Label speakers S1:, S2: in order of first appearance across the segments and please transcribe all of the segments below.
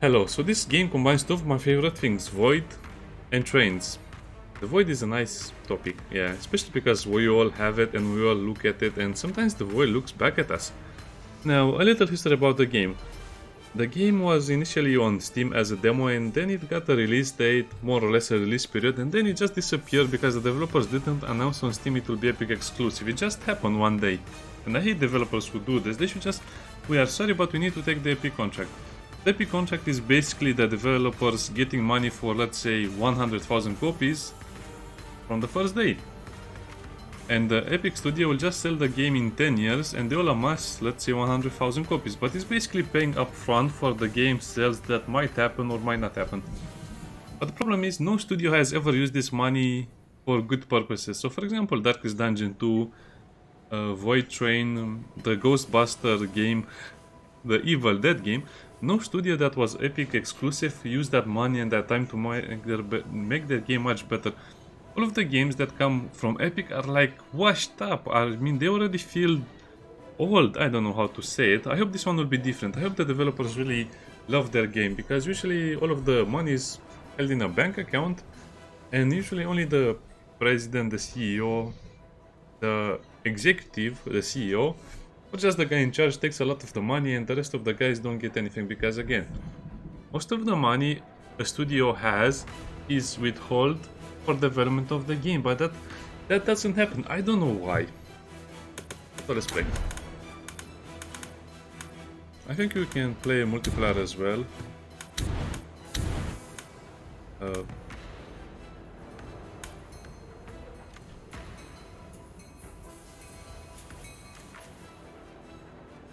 S1: Hello, so this game combines two of my favorite things, Void and trains. The Void is a nice topic, yeah, especially because we all have it and we all look at it, and sometimes the Void looks back at us. Now, a little history about the game. The game was initially on Steam as a demo, and then it got a release date, more or less a release period, and then it just disappeared because the developers didn't announce on Steam it will be Epic exclusive. It just happened one day. And I hate developers who do this. They should just, we are sorry, but we need to take the Epic contract. The Epic contract is basically the developers getting money for, let's say, 100,000 copies from the first day. And the Epic Studio will just sell the game in 10 years and they will amass, let's say, 100,000 copies. But it's basically paying upfront for the game sales that might happen or might not happen. But the problem is, no studio has ever used this money for good purposes. So for example, Darkest Dungeon 2, VoidTrain, the Ghostbuster game, the Evil Dead game, no studio that was Epic exclusive used that money and that time to make their game much better. All of the games that come from Epic are like washed up. I mean, they already feel old. I don't know how to say it. I hope this one will be different. I hope the developers really love their game, because usually all of the money is held in a bank account, and usually only the president, the CEO, the executive, the CEO, or just the guy in charge takes a lot of the money, and the rest of the guys don't get anything, because again, most of the money a studio has is withheld for development of the game, but that doesn't happen. I don't know why. So let's play. I think we can play multiplayer as well.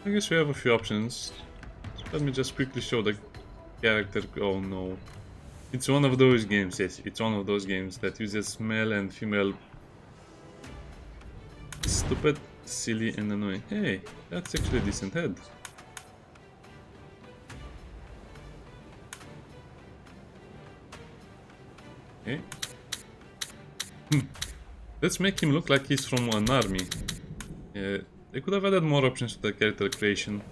S1: I guess we have a few options. Let me just quickly show the character. Oh no. It's one of those games, yes, it's one of those games that uses male and female. Stupid, silly and annoying. Hey, that's actually a decent head. Okay. Let's make him look like he's from an army. Yeah, they could have added more options to the character creation.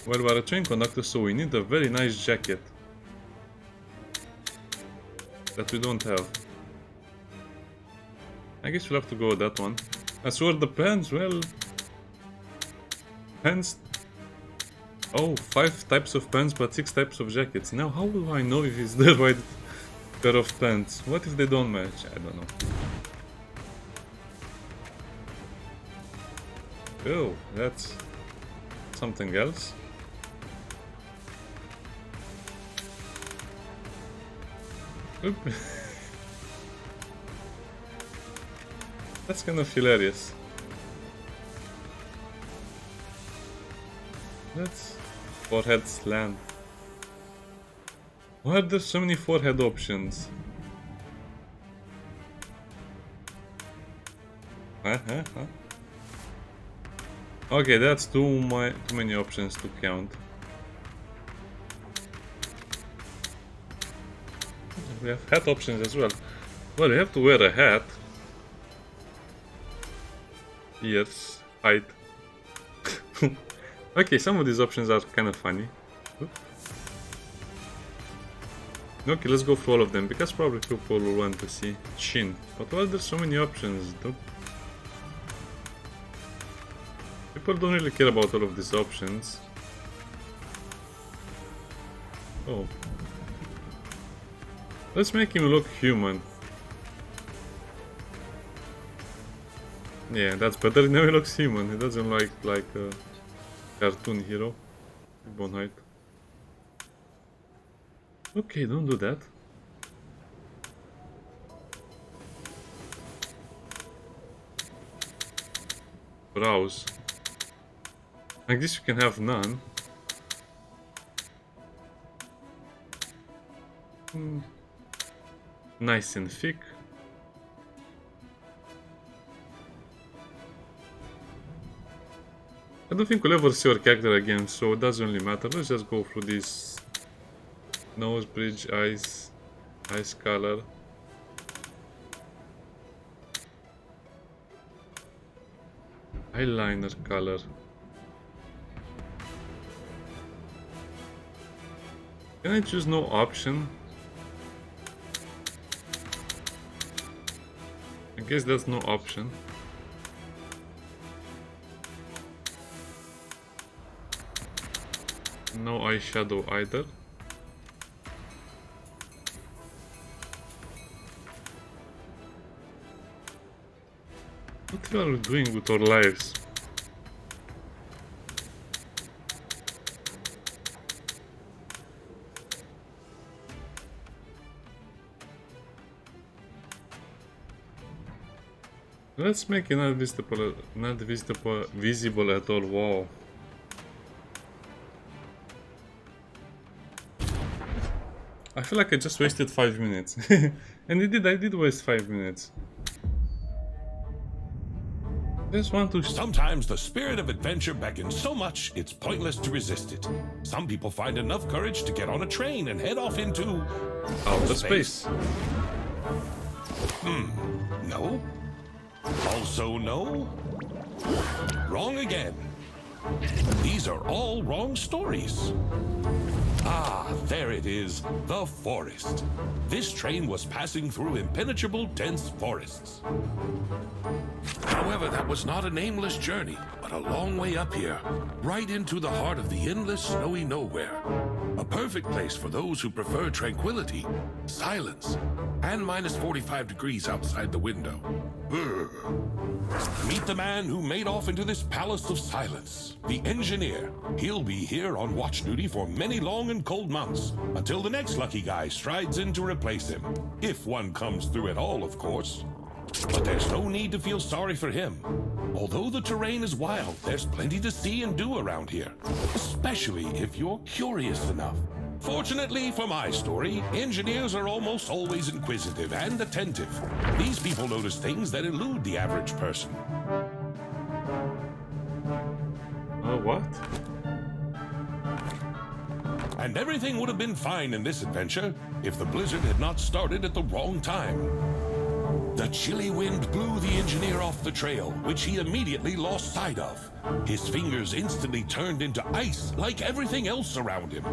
S1: Well, we're a train conductor, so we need a very nice jacket that we don't have. I guess we'll have to go with that one. As for the pants, well, pants. Oh, 5 types of pants, but 6 types of jackets. Now, how will I know if it's the right pair of pants? What if they don't match? I don't know. Oh, that's something else. Oop. That's kind of hilarious. Let's forehead slant. Why are there so many forehead options? Okay, that's too many options to count. We have hat options as well. Well, you have to wear a hat. Ears, height. Okay, some of these options are kind of funny. Okay, let's go through all of them, because probably people will want to see chin. But why are there so many options, dude? People don't really care about all of these options. Oh. Let's make him look human. Yeah, that's better. Now he looks human. He doesn't look like a cartoon hero. Bone height. Okay, don't do that. Brows. I guess you can have none. Nice and thick. I don't think we'll ever see our character again, so it doesn't really matter. Let's just go through this. Nose bridge, eyes color. Eyeliner color. Can I choose no option? I guess that's no option. No eyeshadow either. What are we doing with our lives? Let's make it not visible at all. Wow. I feel like I just wasted 5 minutes. And I did waste 5 minutes. Just want to...
S2: Sometimes the spirit of adventure beckons so much it's pointless to resist it. Some people find enough courage to get on a train and head off into...
S1: outer space.
S2: No. Also no. Wrong again. These are all wrong stories. Ah, there it is, the forest. This train was passing through impenetrable, dense forests. However, that was not a nameless journey, but a long way up here, right into the heart of the endless snowy nowhere. A perfect place for those who prefer tranquility, silence, and minus 45 degrees outside the window. Meet the man who made off into this palace of silence, the engineer. He'll be here on watch duty for many long and cold months, until the next lucky guy strides in to replace him. If one comes through at all, of course. But there's no need to feel sorry for him. Although the terrain is wild, there's plenty to see and do around here, especially if you're curious enough. Fortunately for my story, engineers are almost always inquisitive and attentive. These people notice things that elude the average person.
S1: What?
S2: And everything would have been fine in this adventure if the blizzard had not started at the wrong time. The chilly wind blew the engineer off the trail, which he immediately lost sight of. His fingers instantly turned into ice like everything else around him.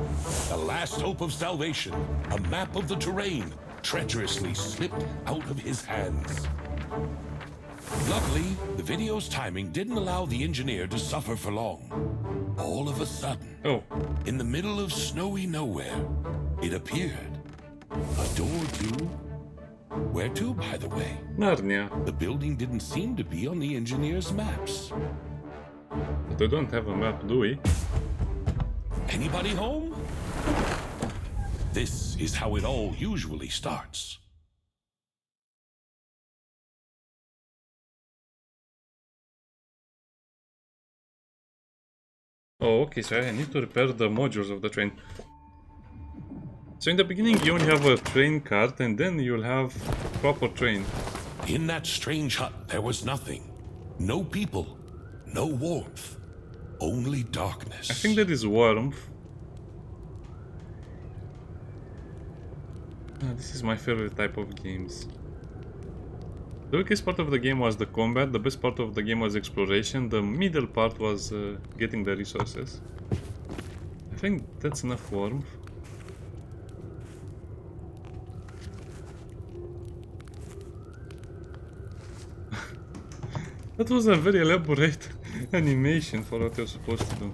S2: The last hope of salvation, a map of the terrain, treacherously slipped out of his hands. Luckily, the video's timing didn't allow the engineer to suffer for long. All of a sudden, in the middle of snowy nowhere, it appeared. A door to... Where to, by the way?
S1: Narnia.
S2: The building didn't seem to be on the engineer's maps.
S1: But we don't have a map, do we?
S2: Anybody home? This is how it all usually starts.
S1: Oh, okay, so I need to repair the modules of the train. So in the beginning you only have a train cart and then you'll have proper train.
S2: In that strange hut there was nothing. No people. No warmth. Only darkness.
S1: I think that is warmth. This is my favorite type of games. The weakest part of the game was the combat, the best part of the game was exploration, the middle part was getting the resources. I think that's enough warmth. That was a very elaborate animation for what you're supposed to do.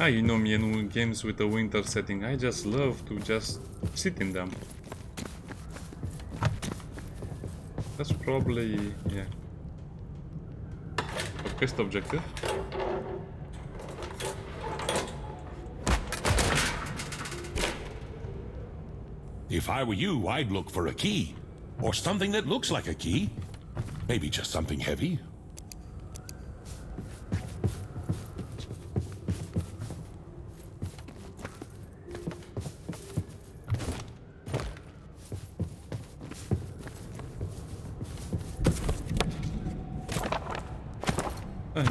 S1: You know me and games with a winter setting, I just love to just sit in them. That's probably, yeah. A quest objective.
S2: If I were you, I'd look for a key. Or something that looks like a key. Maybe just something heavy.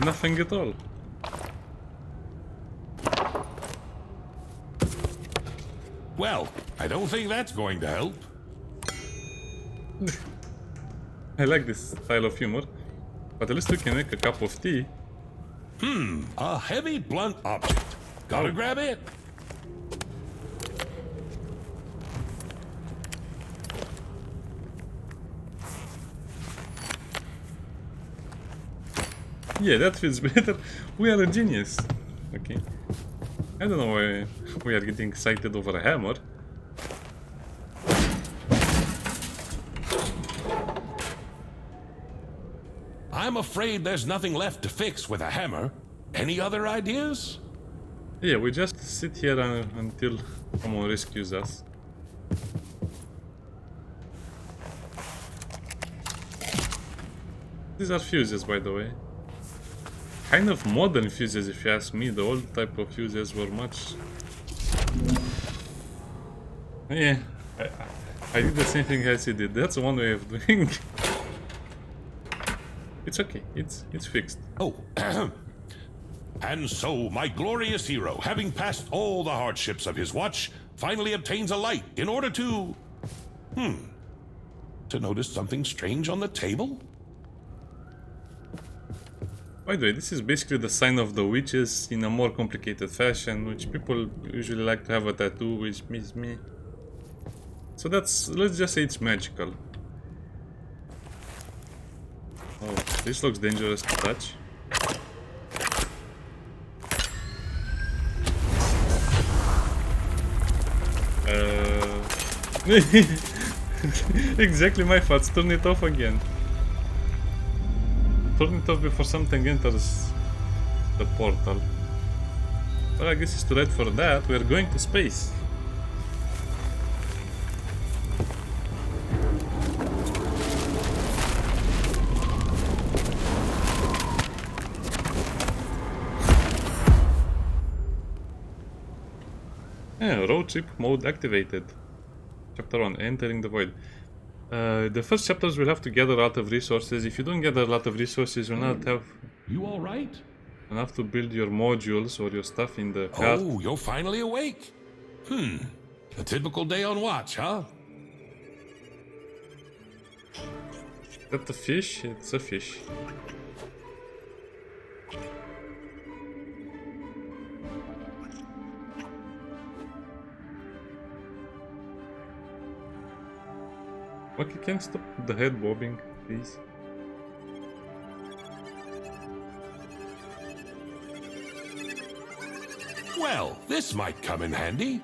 S1: Nothing at all.
S2: Well, I don't think that's going to help.
S1: I like this style of humor. But at least we can make a cup of tea.
S2: A heavy, blunt object. Gotta grab it.
S1: Yeah, that feels better. We are a genius. Okay. I don't know why we are getting excited over a hammer.
S2: I'm afraid there's nothing left to fix with a hammer. Any other ideas?
S1: Yeah, we just sit here until someone rescues us. These are fuses, by the way. Kind of modern fuses, if you ask me. The old type of fuses were much... Yeah, I did the same thing as he did. That's one way of doing. It's okay. It's fixed.
S2: Oh, and so my glorious hero, having passed all the hardships of his watch, finally obtains a light in order to... to notice something strange on the table?
S1: By the way, this is basically the sign of the witches in a more complicated fashion, which people usually like to have a tattoo, which means me. So that's, let's just say it's magical. Oh, this looks dangerous to touch. Exactly my thoughts, turn it off again. Turn it off before something enters the portal. Well, I guess it's too late for that. We're going to space. Yeah, road trip mode activated. Chapter 1, entering the void. The first chapters will have to gather a lot of resources. If you don't gather a lot of resources, you'll not have
S2: You all right?
S1: enough to build your modules or your stuff in the cart.
S2: Oh, you're finally awake. A typical day on watch, huh?
S1: Is that a fish? It's a fish. Okay, can you stop the head bobbing, please?
S2: Well, this might come in handy.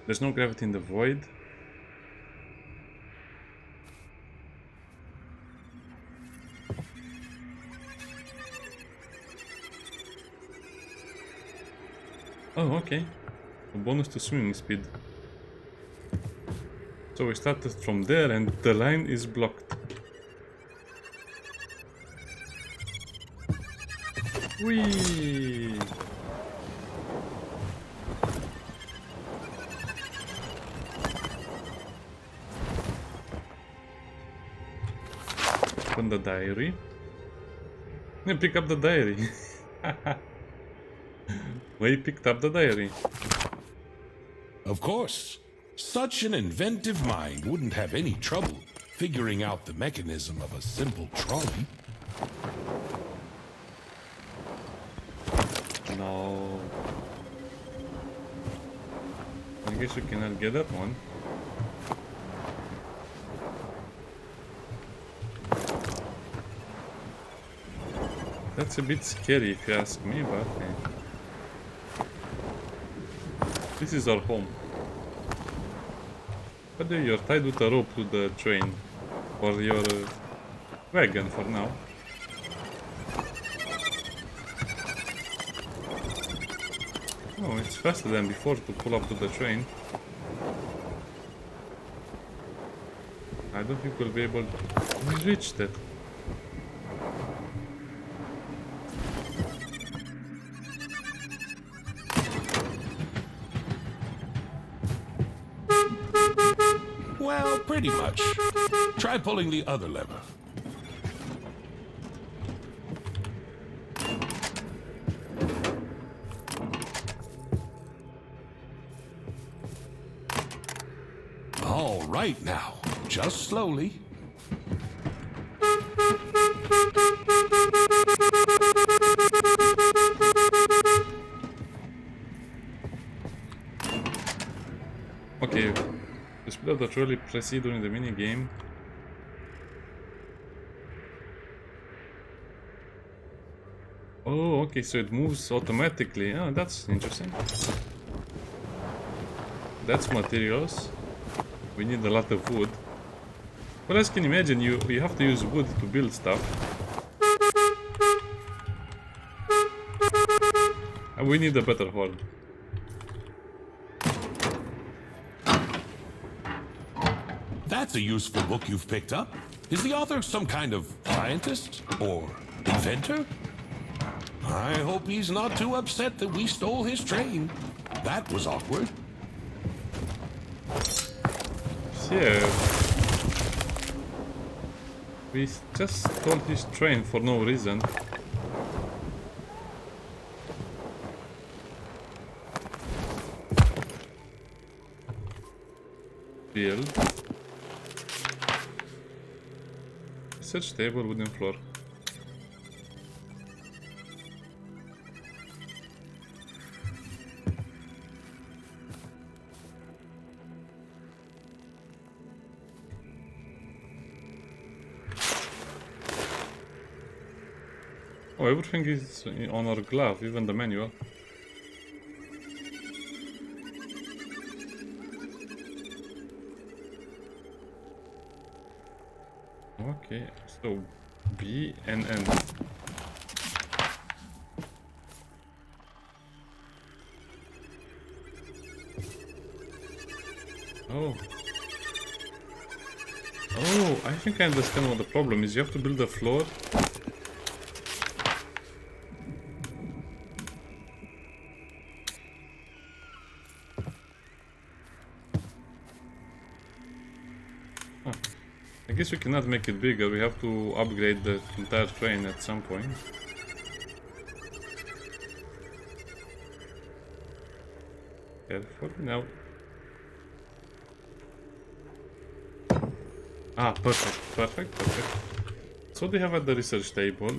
S1: There's no gravity in the void. Oh, okay. A bonus to swimming speed. So we started from there and the line is blocked. Whee! Open the diary. Yeah, pick up the diary. We picked up the diary.
S2: Of course. Such an inventive mind wouldn't have any trouble figuring out the mechanism of a simple trolley.
S1: No. I guess we cannot get that one. That's a bit scary if you ask me, but this is our home. But you're tied with a rope to the train, or your wagon for now. Oh, it's faster than before to pull up to the train. I don't think we'll be able to reach that.
S2: Well, pretty much. Try pulling the other lever. All right now, just slowly.
S1: Okay, display that really proceed during the mini game. Oh, okay, so it moves automatically. Oh, that's interesting. That's materials. We need a lot of wood. But as you can imagine, you have to use wood to build stuff. And we need a better horn.
S2: That's a useful book you've picked up. Is the author some kind of scientist or inventor? I hope he's not too upset that we stole his train. That was awkward.
S1: Yeah. We just stole his train for no reason. Build. Research table, wooden floor. Oh, everything is on our glove, even the manual. Okay, so B and N. Oh. Oh, I think I understand what the problem is. You have to build a floor. I guess we cannot make it bigger, we have to upgrade the entire train at some point. Careful, now. Ah, perfect, perfect, perfect. So they have at the research table.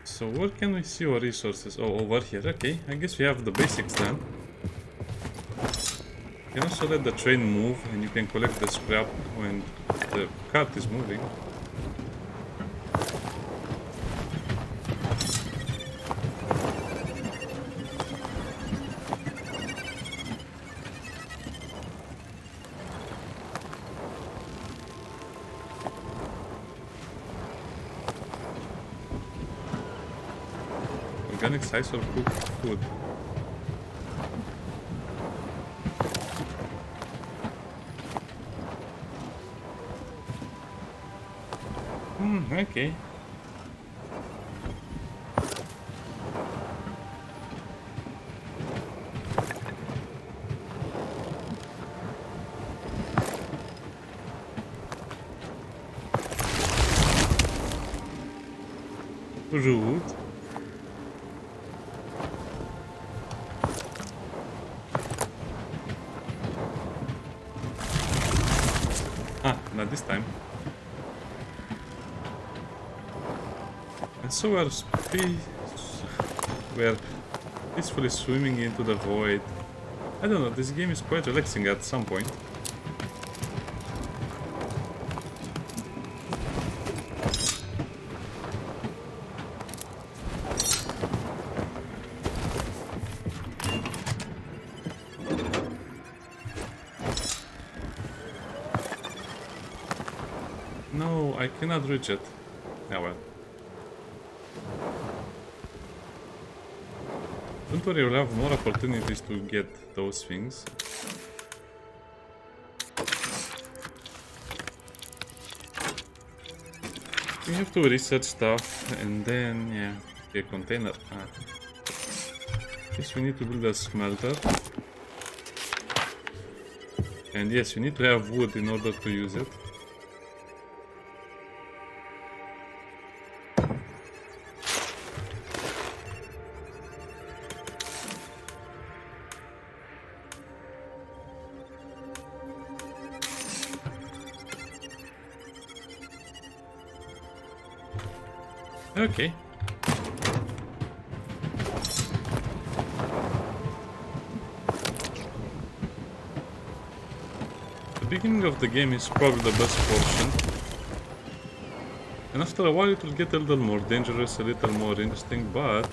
S1: So where can we see our resources? Oh, over here. Okay, I guess we have the basics then. You can also let the train move and you can collect the scrap when the cart is moving. Organic size or cooked food? Okay. Rude. Not this time. And so we're peacefully swimming into the void. I don't know, this game is quite relaxing at some point. No, I cannot reach it. Ah well. Don't worry, we'll have more opportunities to get those things. We have to research stuff and then, yeah, a container. Yes, we need to build a smelter. And yes, you need to have wood in order to use it. Okay. The beginning of the game is probably the best portion. And after a while it will get a little more dangerous, a little more interesting, but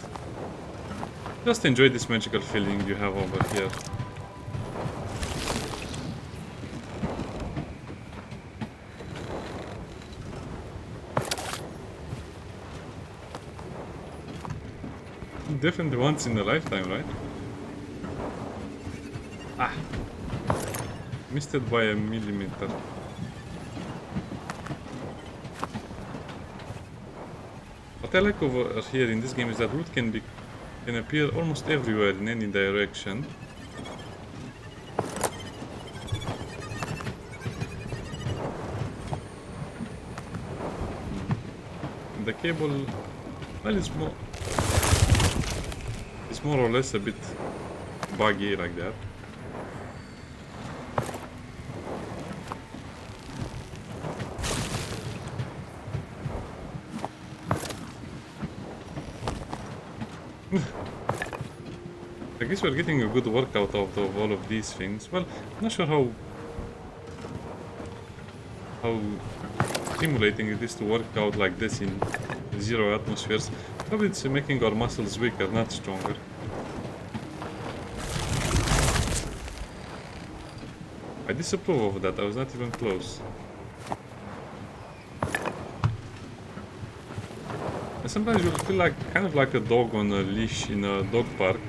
S1: just enjoy this magical feeling you have over here. Definitely once in a lifetime, right? Ah! Missed it by a millimeter. What I like over here in this game is that loot can appear almost everywhere in any direction. And the cable, well, it's more or less a bit buggy like that. I guess we're getting a good workout out of all of these things. Well, I'm not sure how stimulating it is to work out like this in 0 atmospheres. Probably it's making our muscles weaker, not stronger. I disapprove of that, I was not even close. And sometimes you'll feel like kind of like a dog on a leash in a dog park.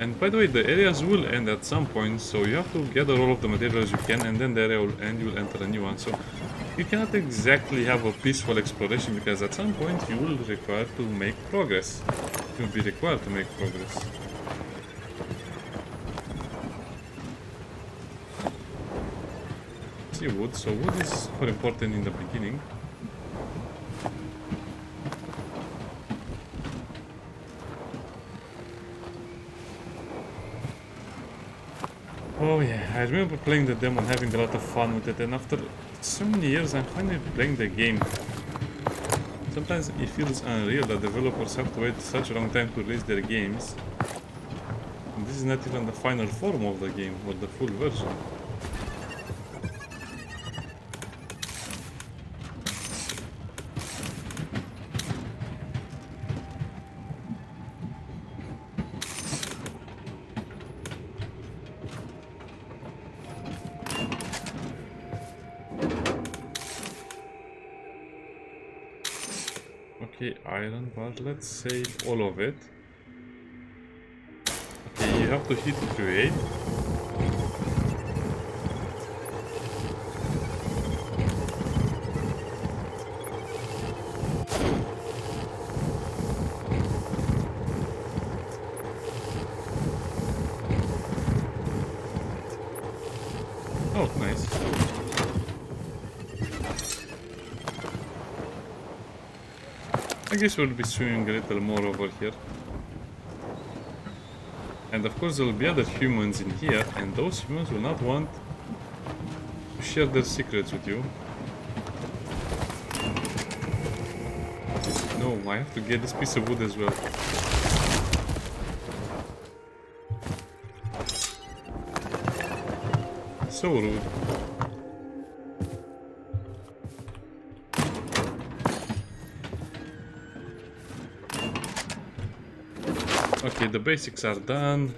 S1: And by the way, the areas will end at some point, so you have to gather all of the materials you can, and then the area will end, you'll enter a new one. So you cannot exactly have a peaceful exploration, because at some point you will require to make progress. You'll be required to make progress. See wood, so wood is super important in the beginning. Oh yeah, I remember playing the demo and having a lot of fun with it, and after so many years I'm finally playing the game. Sometimes it feels unreal that developers have to wait such a long time to release their games. And this is not even the final form of the game, or the full version. Okay, iron, but let's save all of it. Okay, you have to hit create. Oh, nice. I guess we'll be swimming a little more over here. And of course there will be other humans in here, and those humans will not want to share their secrets with you. No, I have to get this piece of wood as well. So rude. Okay, the basics are done.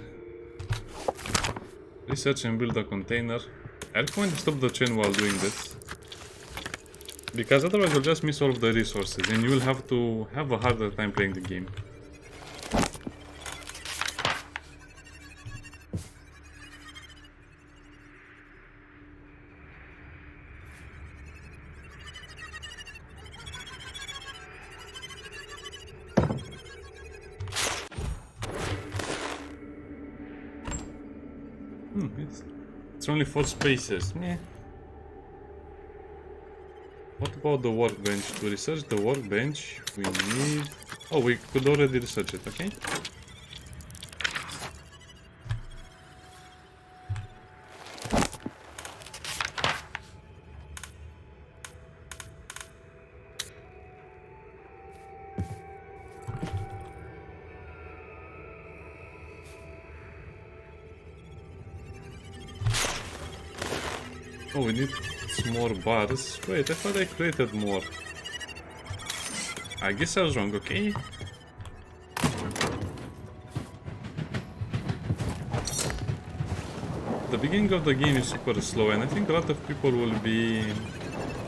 S1: Research and build a container. I recommend to stop the chain while doing this, because otherwise you'll just miss all of the resources and you will have to have a harder time playing the game. It's only 4 spaces. Meh. What about the workbench? To research the workbench, we need... Oh, we could already research it, okay? Oh, we need some more bars. Wait, I thought I created more. I guess I was wrong, okay? The beginning of the game is super slow, and I think a lot of people will be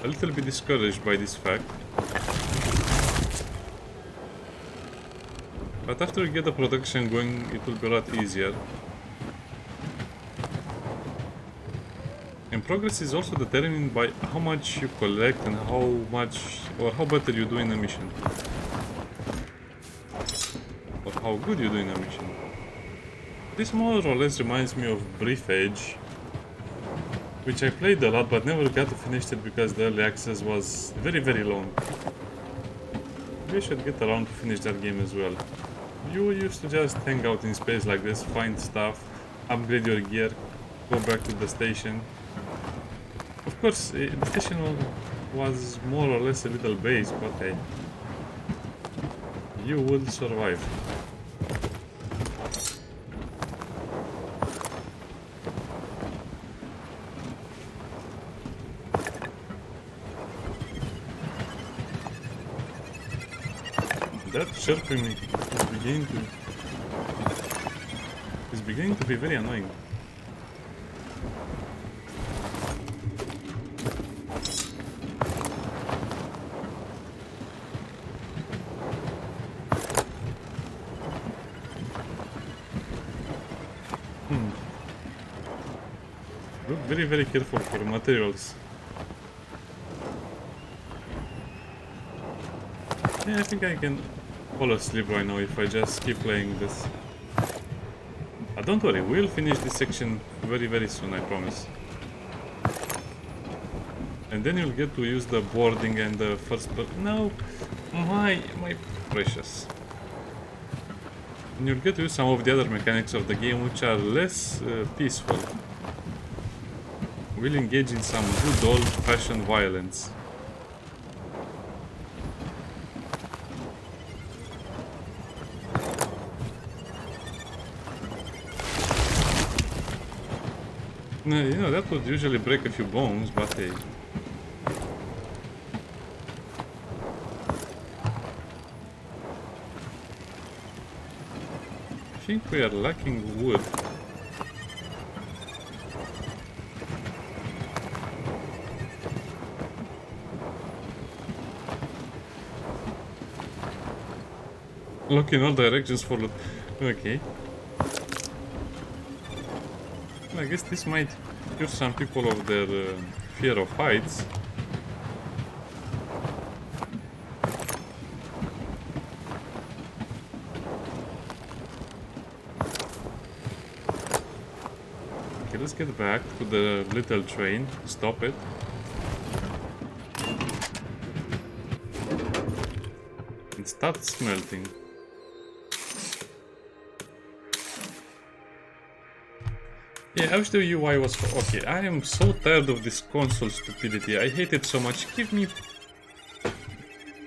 S1: a little bit discouraged by this fact. But after we get the production going, it will be a lot easier. And progress is also determined by how much you collect and how much or how better you do in a mission. Or how good you do in a mission. This more or less reminds me of Brief Edge, which I played a lot but never got to finish it because the early access was very long. We should get around to finish that game as well. You used to just hang out in space like this, find stuff, upgrade your gear, go back to the station. Of course, the station was more or less a little base, but hey, you will survive. That chirping is beginning to be very annoying. Look very careful for materials. Yeah, I think I can fall asleep right now if I just keep playing this. But don't worry, we'll finish this section very soon, I promise. And then you'll get to use the boarding and the first no, my precious. And you'll get to use some of the other mechanics of the game which are less peaceful. We'll engage in some good old-fashioned violence. You know, that would usually break a few bones, but hey. I think we are lacking wood. Look in all directions for loot. Okay. I guess this might cure some people of their fear of heights. Okay, let's get back to the little train. Stop it. And start smelting. Yeah, I'll show you why I was... Okay, I am so tired of this console stupidity. I hate it so much. Give me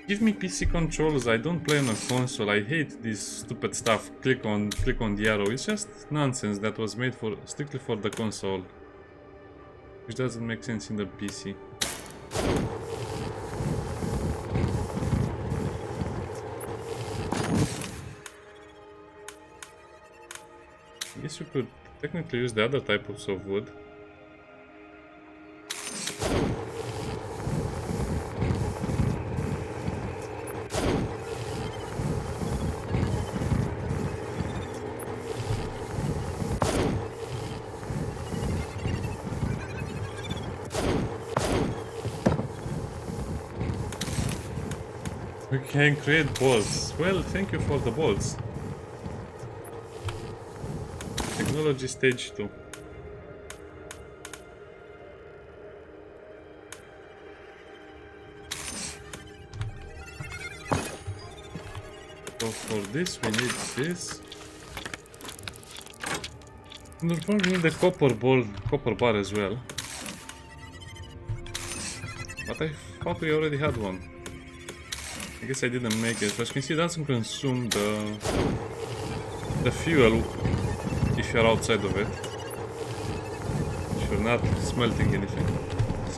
S1: PC controls. I don't play on a console. I hate this stupid stuff. Click on the arrow. It's just nonsense that was made for strictly for the console, which doesn't make sense in the PC. I guess you could technically use the other types of wood. We can create balls. Well, thank you for the balls. Technology stage 2. So for this we need this. And we'll probably need the copper bar as well. But I thought we already had one. I guess I didn't make it. As you can see, it doesn't consume the fuel if you're outside of it, if you're not smelting anything.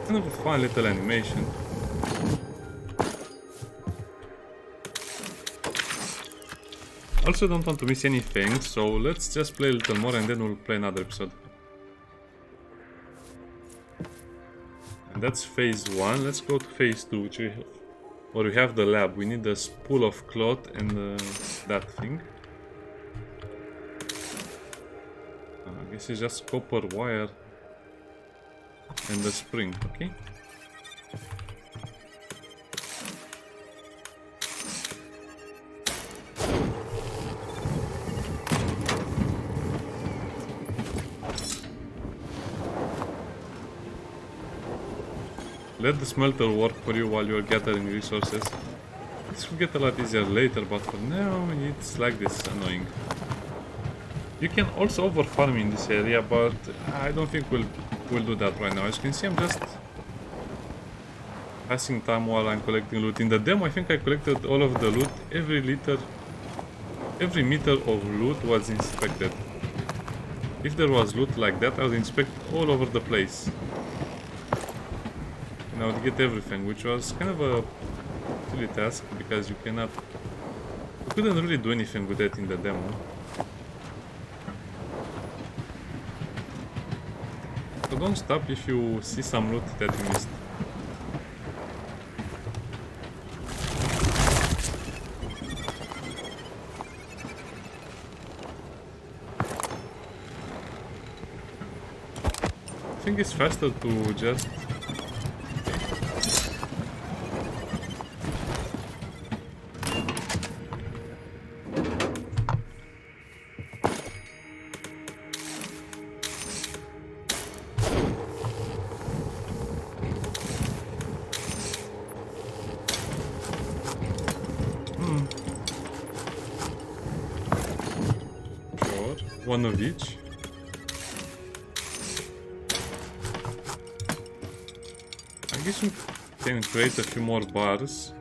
S1: Kind of a fun little animation. Also don't want to miss anything, so let's just play a little more and then we'll play another episode. And that's phase 1. Let's go to phase 2, which we have the lab. We need a spool of cloth and that thing. I guess it's just copper wire and the spring, okay? Let the smelter work for you while you are gathering resources. This will get a lot easier later, but for now it's like this, annoying. You can also overfarm in this area, but I don't think we'll do that right now. As you can see, I'm just passing time while I'm collecting loot. In the demo, I think I collected all of the loot. Every meter of loot was inspected. If there was loot like that, I would inspect all over the place. And I would get everything, which was kind of a silly task because you couldn't really do anything with that in the demo. So don't stop if you see some loot that you missed. I think it's faster to just one of each. I guess we can create a few more bars.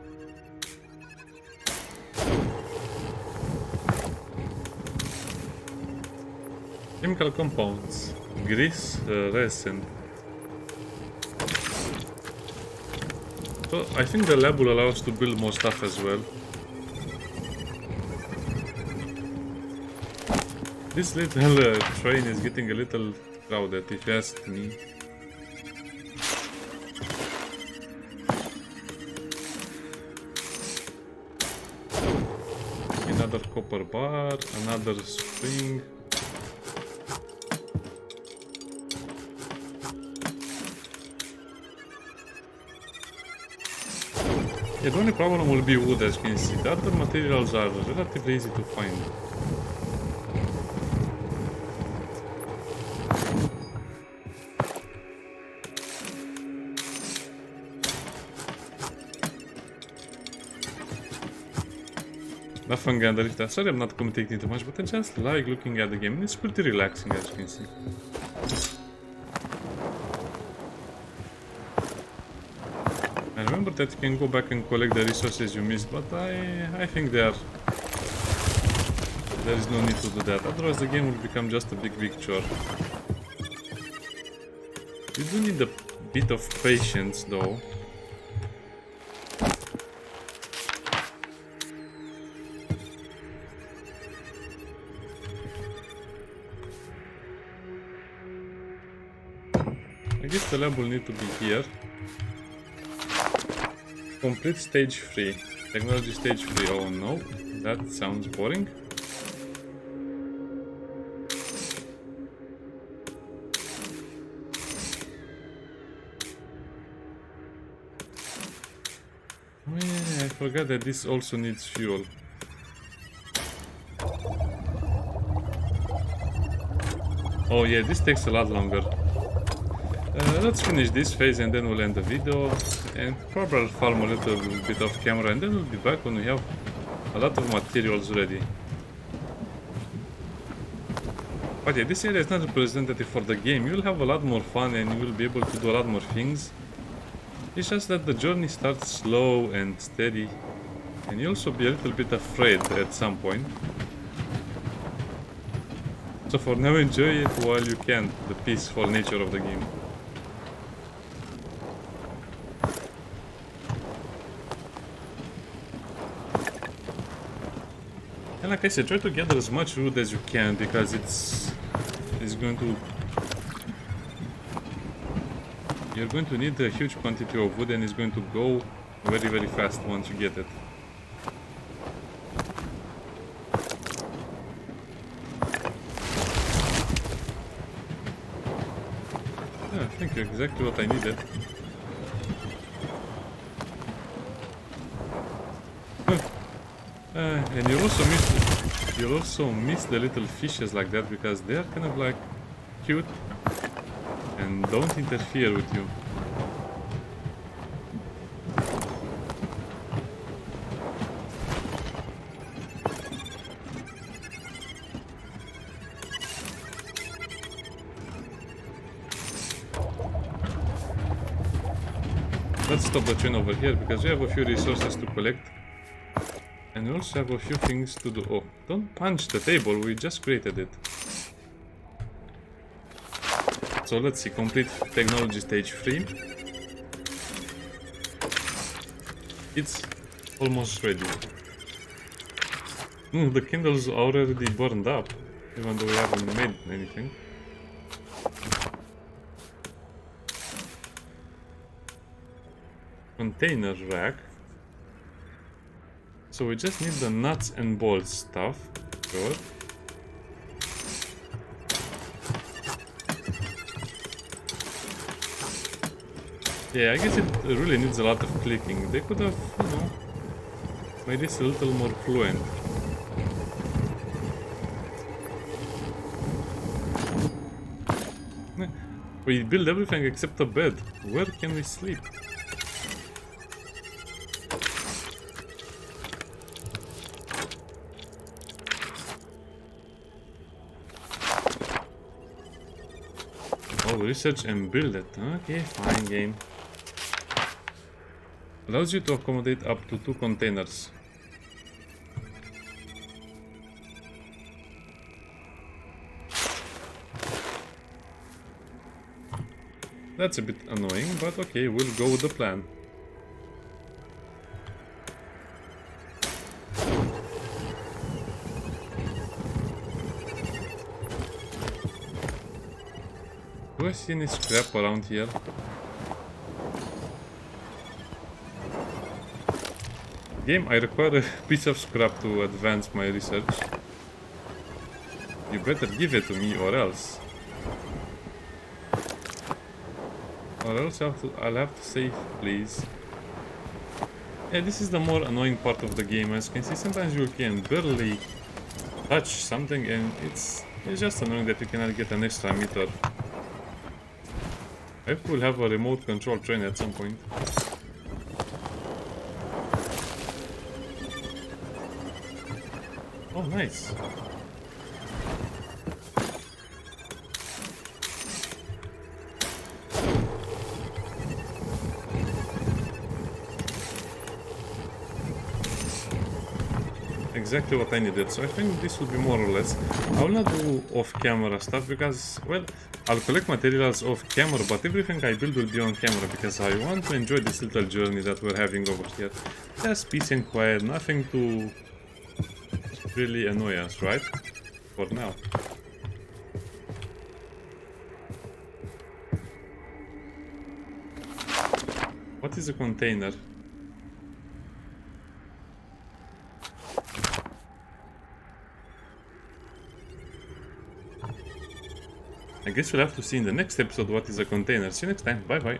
S1: Chemical compounds, grease, resin. So I think the lab will allow us to build more stuff as well. This little train is getting a little crowded, if you ask me. Another copper bar, another spring. Yeah, the only problem will be wood, as you can see. The other materials are relatively easy to find. Nothing under it. Sorry, I'm not commentating too much, but I just like looking at the game. It's pretty relaxing, as you can see. I remember that you can go back and collect the resources you missed, but I think there is no need to do that. Otherwise, the game will become just a big chore. You do need a bit of patience, though. I guess the lab will need to be here. Complete stage 3. Technology stage 3. Oh no, that sounds boring. Oh yeah, I forgot that this also needs fuel. Oh yeah, this takes a lot longer. Let's finish this phase and then we'll end the video, and probably farm a little bit of camera, and then we'll be back when we have a lot of materials ready. But yeah, this area is not representative for the game. You'll have a lot more fun and you will be able to do a lot more things. It's just that the journey starts slow and steady, and you'll also be a little bit afraid at some point. So for now, enjoy it while you can, the peaceful nature of the game. like I said, try to gather as much wood as you can, because it's going to... You're going to need a huge quantity of wood, and it's going to go very, very fast once you get it. Yeah, thank you, exactly what I needed. And you'll also miss the little fishes like that, because they're kind of like cute and don't interfere with you. Let's stop the train over here, because we have a few resources to collect. And we also have a few things to do. Oh, don't punch the table, we just created it. So let's see, complete technology stage 3. It's almost ready. The candle's already burned up, even though we haven't made anything. Container rack. So we just need the nuts and bolts stuff. Good. Yeah, I guess it really needs a lot of clicking. They could have, you know, made this a little more fluent. We build everything except a bed. Where can we sleep? Oh, research and build it. Okay, fine game. Allows you to accommodate up to 2 containers. That's a bit annoying, but okay, we'll go with the plan. Do I see any scrap around here? Game, I require a piece of scrap to advance my research. You better give it to me, or else. Or else I'll have to save, please. Yeah, this is the more annoying part of the game. As you can see, sometimes you can barely touch something, and it's just annoying that you cannot get an extra meter. I hope we'll have a remote control train at some point. Oh, nice. Exactly what I needed, so I think this will be more or less. I will not do off-camera stuff because, well, I'll collect materials off-camera, but everything I build will be on camera because I want to enjoy this little journey that we're having over here. Just peace and quiet, nothing to really annoy us, right? For now. What is a container? I guess we'll have to see in the next episode what is a container. See you next time. Bye bye.